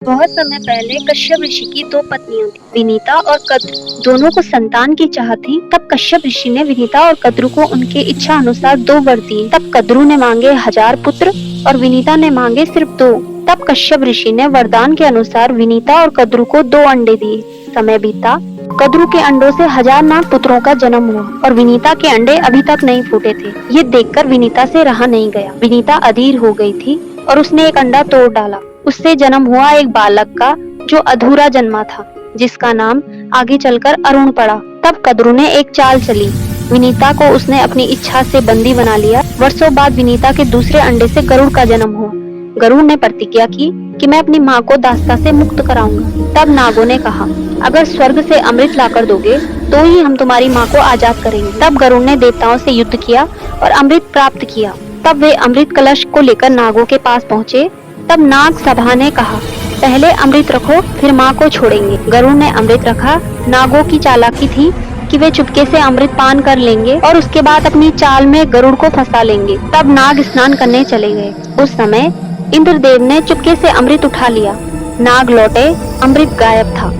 बहुत समय पहले कश्यप ऋषि की दो पत्नियां थी, विनीता और कद्रु। दोनों को संतान की चाह थी। तब कश्यप ऋषि ने विनीता और कद्रु को उनके इच्छा अनुसार 2 वर दिए। तब कद्रु ने मांगे 1000 पुत्र और विनीता ने मांगे सिर्फ 2। तब कश्यप ऋषि ने वरदान के अनुसार विनीता और कद्रु को 2 अंडे दिए। समय बीता, कद्रु के अंडों से 1000 नाग पुत्रों का जन्म हुआ और विनीता के अंडे अभी तक नहीं फूटे थे। ये देखकर विनीता से रहा नहीं गया। विनीता अधीर हो गई थी और उसने एक अंडा तोड़ डाला। उससे जन्म हुआ एक बालक का, जो अधूरा जन्मा था, जिसका नाम आगे चलकर अरुण पड़ा। तब कद्रु ने एक चाल चली। विनीता को उसने अपनी इच्छा से बंदी बना लिया। वर्षों बाद विनीता के दूसरे अंडे से गरुड़ का जन्म हुआ। गरुड़ ने प्रतिज्ञा की कि मैं अपनी माँ को दास्ता से मुक्त कराऊंगा। तब नागों ने कहा, अगर स्वर्ग से अमृत लाकर दोगे तो ही हम तुम्हारी माँ को आजाद करेंगे। तब गरुड़ ने देवताओं से युद्ध किया और अमृत प्राप्त किया। तब वे अमृत कलश को लेकर नागों के पास पहुँचे। तब नाग सभा ने कहा, पहले अमृत रखो, फिर माँ को छोड़ेंगे। गरुड़ ने अमृत रखा। नागों की चालाकी थी कि वे चुपके से अमृत पान कर लेंगे और उसके बाद अपनी चाल में गरुड़ को फंसा लेंगे। तब नाग स्नान करने चले गए। उस समय इंद्रदेव ने चुपके से अमृत उठा लिया। नाग लौटे, अमृत गायब था।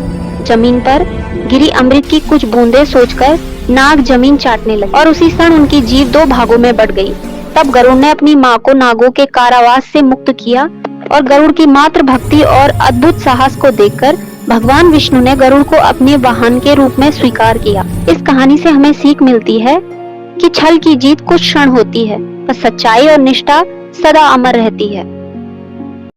जमीन पर गिरी अमृत की कुछ बूंदें सोचकर नाग जमीन चाटने लगे और उसी क्षण उनकी जीव 2 भागों में बढ़ गई। तब गरुड़ ने अपनी माँ को नागों के कारावास से मुक्त किया और गरुड़ की मात्र भक्ति और अद्भुत साहस को देखकर भगवान विष्णु ने गरुड़ को अपने वाहन के रूप में स्वीकार किया। इस कहानी से हमें सीख मिलती है कि छल की जीत कुछ क्षण होती है, पर सच्चाई और निष्ठा सदा अमर रहती है।